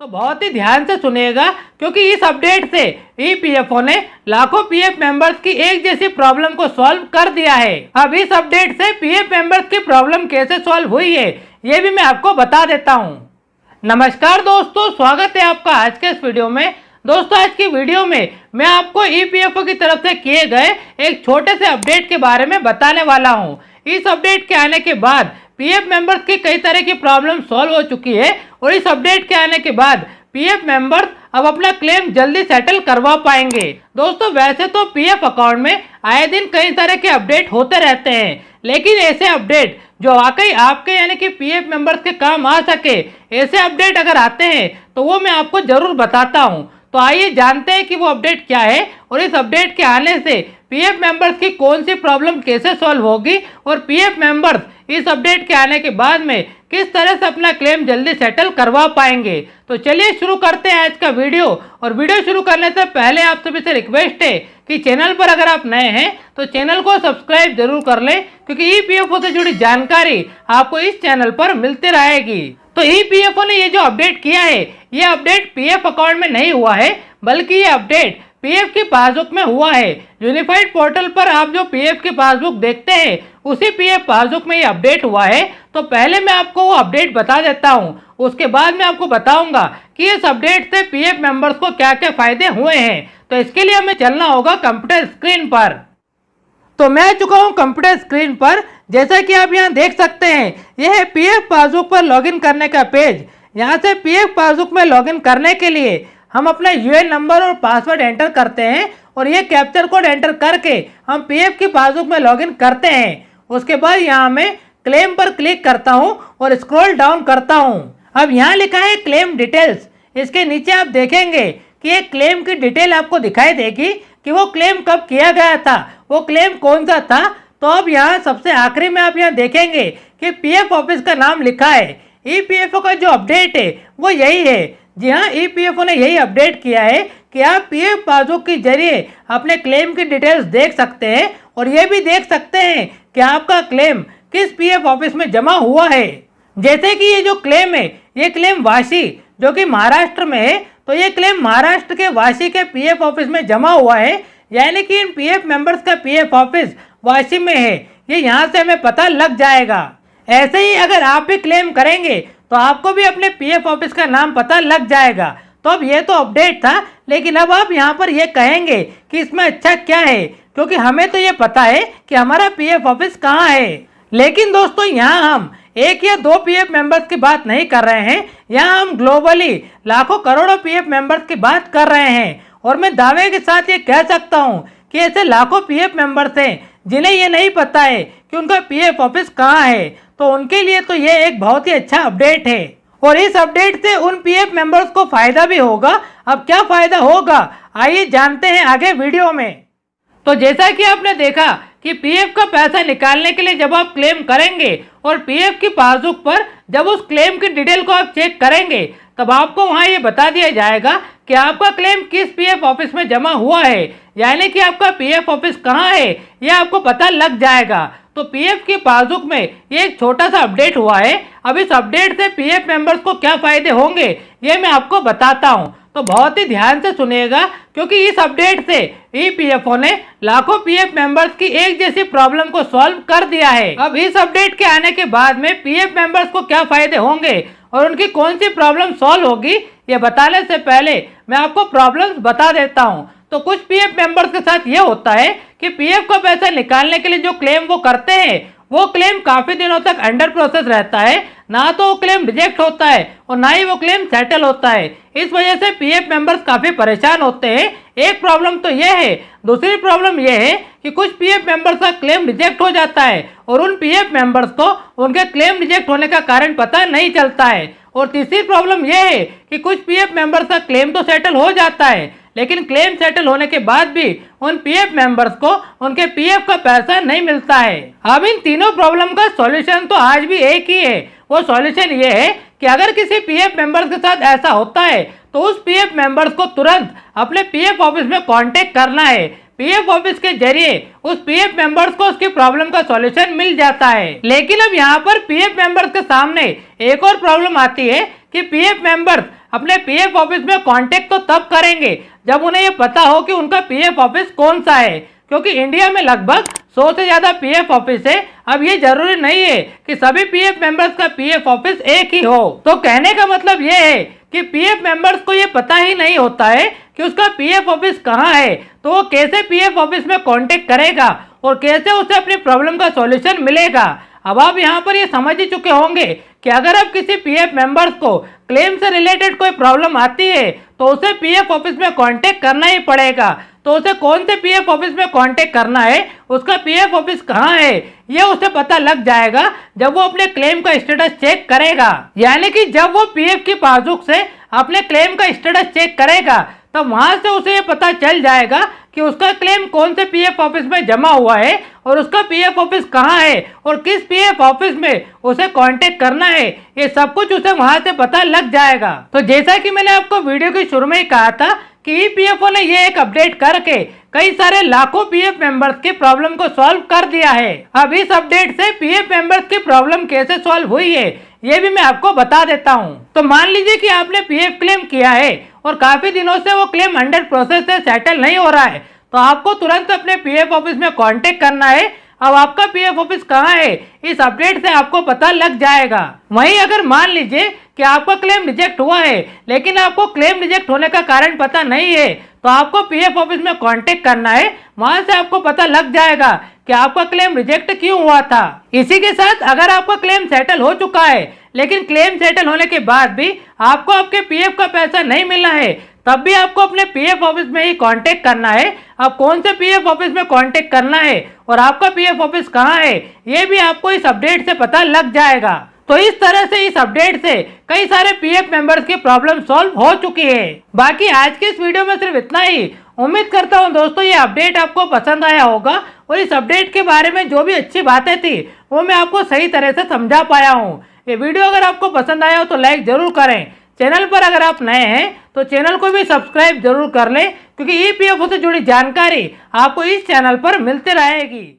तो बहुत ही ध्यान से सुनिएगा क्योंकि इस अपडेट से ईपीएफओ ने लाखों पीएफ मेंबर्स की एक जैसी प्रॉब्लम को सॉल्व कर दिया है। अब इस अपडेट से पीएफ मेंबर्स की प्रॉब्लम कैसे सॉल्व हुई है ये भी मैं आपको बता देता हूं। नमस्कार दोस्तों, स्वागत है आपका आज के इस वीडियो में। दोस्तों आज की वीडियो में मैं आपको ईपीएफओ की तरफ से किए गए एक छोटे से अपडेट के बारे में बताने वाला हूं। इस अपडेट के आने के बाद पीएफ मेंबर्स की कई तरह की प्रॉब्लम सॉल्व हो चुकी है और इस अपडेट के आने के बाद पीएफ मेंबर्स अब अपना क्लेम जल्दी सेटल करवा पाएंगे। दोस्तों वैसे तो पीएफ अकाउंट में आए दिन कई तरह के अपडेट होते रहते हैं, लेकिन ऐसे अपडेट जो वाकई आपके यानी कि पीएफ मेंबर्स के काम आ सके, ऐसे अपडेट अगर आते हैं तो वो मैं आपको जरूर बताता हूं। तो आइए जानते हैं कि वो अपडेट क्या है और इस अपडेट के आने से पीएफ मेंबर्स की कौन सी प्रॉब्लम कैसे सॉल्व होगी और पीएफ मेंबर्स इस अपडेट के आने के बाद में किस तरह से अपना क्लेम जल्दी सेटल करवा पाएंगे। तो चलिए शुरू करते हैं आज का वीडियो। और वीडियो शुरू करने से पहले आप सभी से रिक्वेस्ट है कि चैनल पर अगर आप नए हैं तो चैनल को सब्सक्राइब जरूर कर लें, क्योंकि ईपीएफओ से जुड़ी जानकारी आपको इस चैनल पर मिलती रहेगी। तो ईपीएफओ ने ये जो अपडेट किया है, ये अपडेट पीएफ अकाउंट में नहीं हुआ है, बल्कि ये अपडेट पीएफ की पासबुक में हुआ है। यूनिफाइड पोर्टल पर आप जो पीएफ की पासबुक देखते हैं उसी पीएफ पासबुक में ये अपडेट हुआ है। तो पहले मैं आपको वो अपडेट बता देता हूँ, उसके बाद मैं आपको बताऊंगा कि इस अपडेट से पीएफ मेंबर्स को क्या क्या फायदे हुए हैं। तो इसके लिए हमें चलना होगा कंप्यूटर स्क्रीन पर। तो मैं आ चुका हूँ कंप्यूटर स्क्रीन पर। जैसा कि आप यहाँ देख सकते हैं, यह है पीएफ पासबुक पर लॉगिन करने का पेज। यहाँ से पीएफ पासबुक में लॉगिन करने के लिए हम अपना यूएएन नंबर और पासवर्ड एंटर करते हैं और ये कैप्चर कोड एंटर करके हम पीएफ की पासबुक में लॉगिन करते हैं। उसके बाद यहाँ मैं क्लेम पर क्लिक करता हूँ और स्क्रॉल डाउन करता हूँ। अब यहाँ लिखा है क्लेम डिटेल्स। इसके नीचे आप देखेंगे कि एक क्लेम की डिटेल आपको दिखाई देगी कि वो क्लेम कब किया गया था, वो क्लेम कौन सा था। तो अब यहाँ सबसे आखिरी में आप यहाँ देखेंगे कि पीएफ ऑफिस का नाम लिखा है। ईपीएफओ का जो अपडेट है वो यही है। जी हाँ, ईपीएफओ ने यही अपडेट किया है कि आप पीएफ पासबुक के जरिए अपने क्लेम की डिटेल्स देख सकते हैं और ये भी देख सकते हैं कि आपका क्लेम किस पीएफ ऑफिस में जमा हुआ है। जैसे कि ये जो क्लेम है, ये क्लेम वाशी जो कि महाराष्ट्र में है, तो ये क्लेम महाराष्ट्र के वाशी के पीएफ ऑफिस में जमा हुआ है, यानी कि इन पीएफ मेंबर्स का पीएफ ऑफिस वाशी में है। ये यहाँ से हमें पता लग जाएगा। ऐसे ही अगर आप भी क्लेम करेंगे तो आपको भी अपने पीएफ ऑफिस का नाम पता लग जाएगा। तो अब ये तो अपडेट था, लेकिन अब आप यहाँ पर ये कहेंगे कि इसमें अच्छा क्या है, क्योंकि हमें तो ये पता है कि हमारा पीएफ ऑफिस कहाँ है। लेकिन दोस्तों यहाँ हम एक या दो पीएफ मेंबर्स की बात नहीं कर रहे हैं, यहाँ हम ग्लोबली लाखों करोड़ों पीएफ मेंबर्स की बात कर रहे हैं। और मैं दावे के साथ ये कह सकता हूँ कि ऐसे लाखों पीएफ मेंबर्स हैं जिन्हें ये नहीं पता है कि उनका पीएफ ऑफिस कहाँ है। तो उनके लिए तो ये एक बहुत ही अच्छा अपडेट है और इस अपडेट से उन पीएफ मेंबर्स को फायदा भी होगा। अब क्या फायदा होगा आइए जानते हैं आगे वीडियो में। तो जैसा कि आपने देखा कि पीएफ का पैसा निकालने के लिए जब आप क्लेम करेंगे और पीएफ की पासबुक पर जब उस क्लेम की डिटेल को आप चेक करेंगे, तब आपको वहां ये बता दिया जाएगा कि आपका क्लेम किस पीएफ ऑफिस में जमा हुआ है, यानी कि आपका पीएफ ऑफिस कहां है यह आपको पता लग जाएगा। तो पीएफ की पासबुक में ये एक छोटा सा अपडेट हुआ है। अब इस अपडेट से पीएफ मेंबर्स को क्या फायदे होंगे ये मैं आपको बताता हूं। तो बहुत ही ध्यान से सुनिएगा क्योंकि इस अपडेट से ईपीएफओ ने लाखों पीएफ मेंबर्स की एक जैसी प्रॉब्लम को सॉल्व कर दिया है। अब इस अपडेट के आने के बाद में पीएफ मेंबर्स को क्या फायदे होंगे और उनकी कौन सी प्रॉब्लम सॉल्व होगी ये बताने से पहले मैं आपको प्रॉब्लम्स बता देता हूँ। तो कुछ पीएफ मेंबर्स के साथ ये होता है कि पीएफ का पैसा निकालने के लिए जो क्लेम वो करते हैं, वो क्लेम काफी दिनों तक अंडर प्रोसेस रहता है। ना तो वो क्लेम रिजेक्ट होता है और ना ही वो क्लेम सेटल होता है। इस वजह से पीएफ मेंबर्स काफी परेशान होते हैं। एक प्रॉब्लम तो ये है। दूसरी प्रॉब्लम ये है कि कुछ पीएफ मेंबर्स का क्लेम रिजेक्ट हो जाता है और उन पीएफ मेंबर्स को उनके क्लेम रिजेक्ट होने का कारण पता नहीं चलता है। और तीसरी प्रॉब्लम यह है कि कुछ पीएफ मेंबर्स का क्लेम तो सेटल हो जाता है, लेकिन क्लेम सेटल होने के बाद भी उन पीएफ मेंबर्स को उनके पीएफ का पैसा नहीं मिलता है। अब इन तीनों प्रॉब्लम का सॉल्यूशन तो आज भी एक ही है। वो सॉल्यूशन ये है कि अगर किसी पीएफ मेंबर्स के साथ ऐसा होता है तो उस पीएफ मेंबर्स को तुरंत अपने पीएफ ऑफिस में कांटेक्ट करना है। पीएफ ऑफिस के जरिए उस पीएफ मेंबर्स को उसकी प्रॉब्लम का सॉल्यूशन मिल जाता है। लेकिन अब यहाँ पर पीएफ मेंबर्स के सामने एक और प्रॉब्लम आती है कि पीएफ मेंबर्स अपने पीएफ ऑफिस में कांटेक्ट तो तब करेंगे जब उन्हें ये पता हो कि उनका पीएफ ऑफिस कौन सा है, क्योंकि इंडिया में लगभग 100 से ज्यादा पीएफ ऑफिस है। अब ये जरूरी नहीं है कि सभी पीएफ मेंबर्स का पीएफ ऑफिस एक ही हो। तो कहने का मतलब ये है कि पीएफ मेंबर्स को ये पता ही नहीं होता है कि उसका पीएफ ऑफिस कहाँ है, तो वो कैसे पीएफ ऑफिस में कांटेक्ट करेगा और कैसे उसे अपनी प्रॉब्लम का सॉल्यूशन मिलेगा। अब आप यहाँ पर ये समझ ही चुके होंगे कि अगर आप किसी पीएफ मेंबर्स को क्लेम से रिलेटेड कोई प्रॉब्लम आती है तो उसे पीएफ ऑफिस में कांटेक्ट करना ही पड़ेगा। तो उसे कौन से पीएफ ऑफिस में कांटेक्ट करना है, उसका पीएफ ऑफिस कहाँ है, ये उसे पता लग जाएगा जब वो अपने क्लेम का स्टेटस चेक करेगा। यानी कि जब वो पीएफ की पासबुक से अपने क्लेम का स्टेटस चेक करेगा तो वहां से उसे ये पता चल जाएगा कि उसका क्लेम कौन से पीएफ ऑफिस में जमा हुआ है और उसका पीएफ ऑफिस कहाँ है और किस पीएफ ऑफिस में उसे कांटेक्ट करना है। ये सब कुछ उसे वहां से पता लग जाएगा। तो जैसा कि मैंने आपको वीडियो के शुरू में ही कहा था कि ईपीएफओ ने ये एक अपडेट करके कई सारे लाखों पीएफ मेंबर्स की प्रॉब्लम को सॉल्व कर दिया है। अब इस अपडेट से पीएफ मेंबर्स की प्रॉब्लम कैसे सॉल्व हुई है ये भी मैं आपको बता देता हूँ। तो मान लीजिए कि आपने पीएफ क्लेम किया है और काफी दिनों से वो क्लेम अंडर प्रोसेस से सेटल नहीं हो रहा है, तो आपको तुरंत अपने पीएफ ऑफिस में कांटेक्ट करना है। अब आपका पीएफ ऑफिस कहाँ है इस अपडेट से आपको पता लग जाएगा। वहीं अगर मान लीजिए कि आपका क्लेम रिजेक्ट हुआ है लेकिन आपको क्लेम रिजेक्ट होने का कारण पता नहीं है, तो आपको पीएफ ऑफिस में कांटेक्ट करना है। वहां से आपको पता लग जाएगा कि आपका क्लेम रिजेक्ट क्यों हुआ था। इसी के साथ अगर आपका क्लेम सेटल हो चुका है लेकिन क्लेम सेटल होने के बाद भी आपको आपके पीएफ का पैसा नहीं मिला है, तब भी आपको अपने पीएफ ऑफिस में ही कांटेक्ट करना है। अब कौन से पीएफ ऑफिस में कांटेक्ट करना है और आपका पीएफ ऑफिस कहाँ है ये भी आपको इस अपडेट से पता लग जाएगा। तो इस तरह से इस अपडेट से कई सारे पीएफ मेंबर्स की प्रॉब्लम सॉल्व हो चुकी है। बाकी आज के इस वीडियो में सिर्फ इतना ही। उम्मीद करता हूँ दोस्तों ये अपडेट आपको पसंद आया होगा और इस अपडेट के बारे में जो भी अच्छी बातें थी वो मैं आपको सही तरह से समझा पाया हूँ। ये वीडियो अगर आपको पसंद आया हो तो लाइक जरूर करें। चैनल पर अगर आप नए हैं तो चैनल को भी सब्सक्राइब जरूर कर लें, क्योंकि ईपीएफओ से जुड़ी जानकारी आपको इस चैनल पर मिलती रहेगी।